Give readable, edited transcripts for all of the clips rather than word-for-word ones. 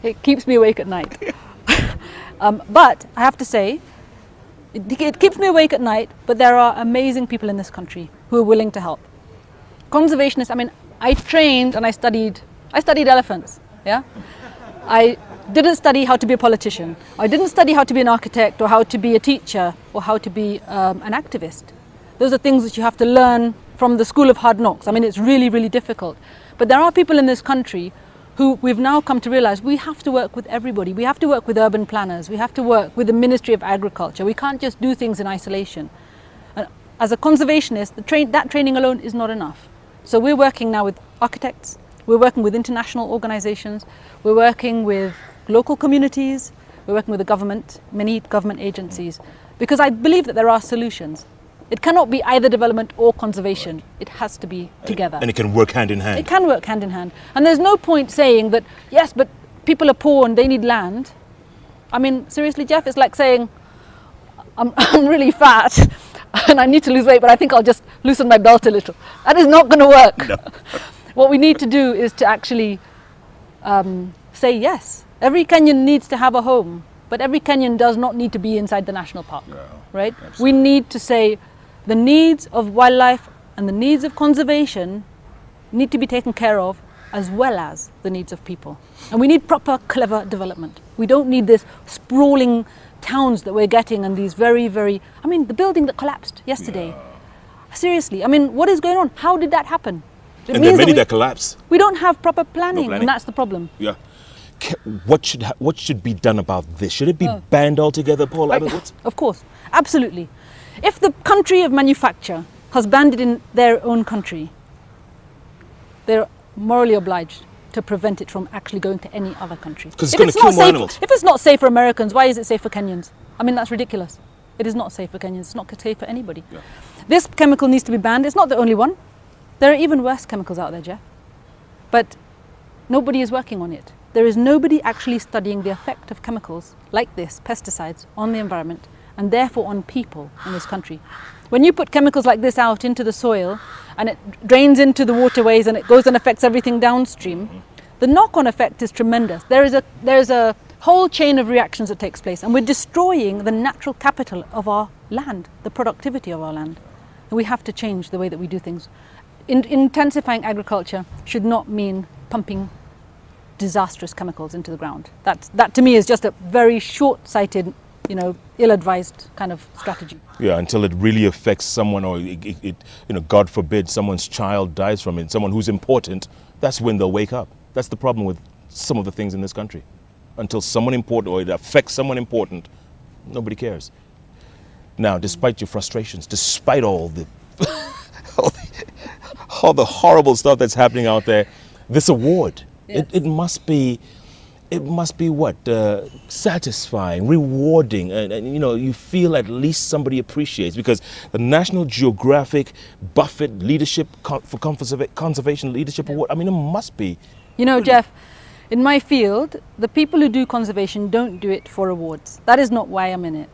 It keeps me awake at night. But I have to say, it keeps me awake at night, but there are amazing people in this country who are willing to help. Conservationists, I mean, I trained and I studied elephants, yeah? I didn't study how to be a politician. I didn't study how to be an architect or how to be a teacher or how to be an activist. Those are things that you have to learn from the school of hard knocks. I mean, it's really, really difficult. But there are people in this country who we've now come to realize we have to work with everybody. We have to work with urban planners. We have to work with the Ministry of Agriculture. We can't just do things in isolation. And as a conservationist, that training alone is not enough. So we're working now with architects. We're working with international organizations. We're working with local communities. We're working with the government, many government agencies, because I believe that there are solutions. It cannot be either development or conservation. Right. It has to be together. And it can work hand in hand. It can work hand in hand. And there's no point saying that, yes, but people are poor and they need land. I mean, seriously, Jeff, it's like saying, I'm really fat and I need to lose weight, but I think I'll just loosen my belt a little. That is not going to work. No. What we need to do is to actually say yes. Every Kenyan needs to have a home, but every Kenyan does not need to be inside the national park, right? Absolutely. We need to say the needs of wildlife and the needs of conservation need to be taken care of as well as the needs of people. And we need proper, clever development. We don't need this sprawling towns that we're getting and these very, very... I mean, the building that collapsed yesterday. Yeah. Seriously, I mean, what is going on? How did that happen? And there are many that collapse. We don't have proper planning, and that's the problem. Yeah. What should be done about this? Should it be banned altogether, Paul? Of course, absolutely. If the country of manufacture has banned it in their own country, they're morally obliged to prevent it from actually going to any other country. Because it's going to kill more animals. If it's not safe for Americans, why is it safe for Kenyans? I mean, that's ridiculous. It is not safe for Kenyans. It's not safe for anybody. Yeah. This chemical needs to be banned. It's not the only one. There are even worse chemicals out there, Jeff. But nobody is working on it. There is nobody actually studying the effect of chemicals like this, pesticides, on the environment and therefore on people in this country. When you put chemicals like this out into the soil and it drains into the waterways and it goes and affects everything downstream, the knock-on effect is tremendous. There is a whole chain of reactions that takes place, and we're destroying the natural capital of our land, the productivity of our land. And we have to change the way that we do things. Intensifying agriculture should not mean pumping disastrous chemicals into the ground. That to me is just a very short-sighted, ill-advised kind of strategy. Yeah, until it really affects someone, or God forbid, someone's child dies from it, someone who's important. That's when they'll wake up. That's the problem with some of the things in this country. Until someone important, or it affects someone important, nobody cares. Now, despite your frustrations, despite all the all the horrible stuff that's happening out there, this award, yes. it must be what? Satisfying, rewarding, and you feel at least somebody appreciates, because the National Geographic Buffett Leadership for Conservation Leadership Award, I mean, it must be. Jeff, in my field, the people who do conservation don't do it for awards. That is not why I'm in it.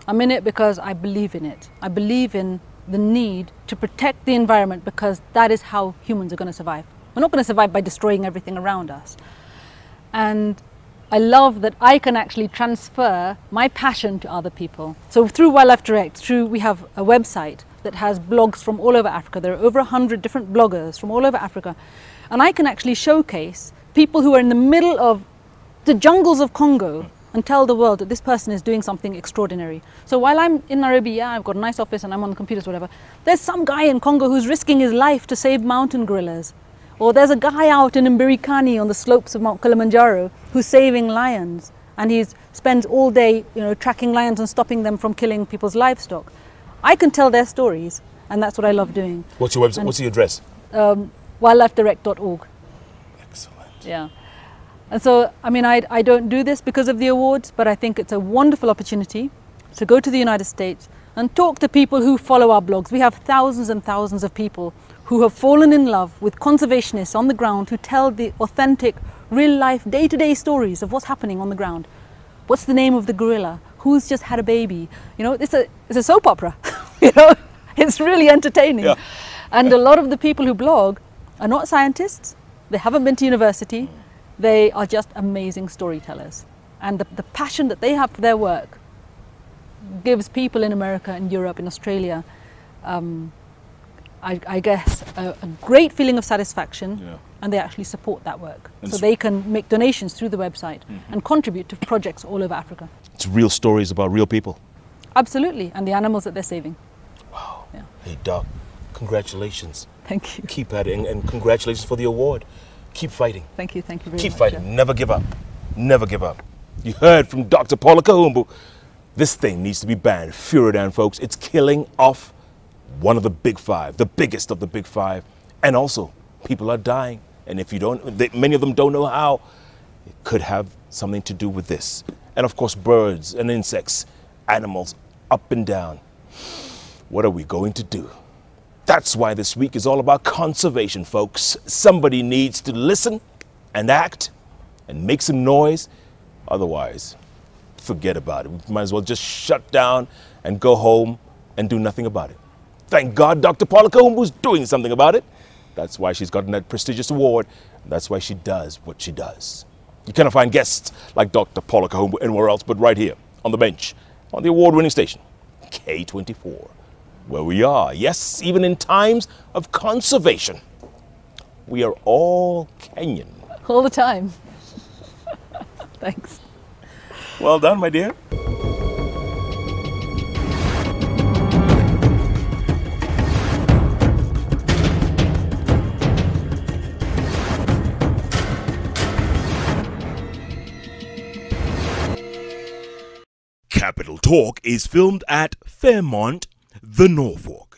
I'm in it because I believe in it. I believe in the need to protect the environment, because that is how humans are going to survive. We're not going to survive by destroying everything around us. And I love that I can actually transfer my passion to other people. So through Wildlife Direct, we have a website that has blogs from all over Africa. There are over 100 different bloggers from all over Africa. And I can actually showcase people who are in the middle of the jungles of Congo and tell the world that this person is doing something extraordinary. So while I'm in Nairobi, I've got a nice office and I'm on the computers, whatever, there's some guy in Congo who's risking his life to save mountain gorillas. Or there's a guy out in Mbirikani on the slopes of Mount Kilimanjaro who's saving lions, and he spends all day tracking lions and stopping them from killing people's livestock. I can tell their stories, and that's what I love doing. What's your website? What's your address? wildlifedirect.org. Excellent. Yeah. And so, I mean, I don't do this because of the awards, but I think it's a wonderful opportunity to go to the United States and talk to people who follow our blogs. We have thousands and thousands of people who have fallen in love with conservationists on the ground who tell the authentic, real-life, day-to-day stories of what's happening on the ground. What's the name of the gorilla? Who's just had a baby? It's a soap opera. It's really entertaining. Yeah. And a lot of the people who blog are not scientists. They haven't been to university. They are just amazing storytellers. And the passion that they have for their work gives people in America, in Europe, in Australia, I guess, a great feeling of satisfaction, Yeah. and they actually support that work. And So they can make donations through the website and contribute to projects all over Africa. It's real stories about real people. Absolutely, and the animals that they're saving. Wow. Yeah. Hey, Doc, congratulations. Thank you. Keep at it, and congratulations for the award. Keep fighting. Thank you very Keep much. fighting. Yeah. Never give up. Never give up. You heard from Dr. Paula Kahumbu. This thing needs to be banned. Furadan, folks. It's killing off one of the big five, the biggest of the big five. And also, people are dying. And if you don't, many of them don't know how, it could have something to do with this. And of course, birds and insects, animals, up and down. What are we going to do? That's why this week is all about conservation, folks. Somebody needs to listen and act and make some noise. Otherwise, forget about it. We might as well just shut down and go home and do nothing about it. Thank God Dr. Paula Kahumbu is doing something about it. That's why she's gotten that prestigious award. That's why she does what she does. You cannot find guests like Dr. Paula Kahumbu anywhere else but right here on the bench, on the award-winning station, K24, where we are, yes, even in times of conservation, we are all Kenyan. All the time. Thanks. Well done, my dear. Capital Talk is filmed at Fairmont, the Norfolk.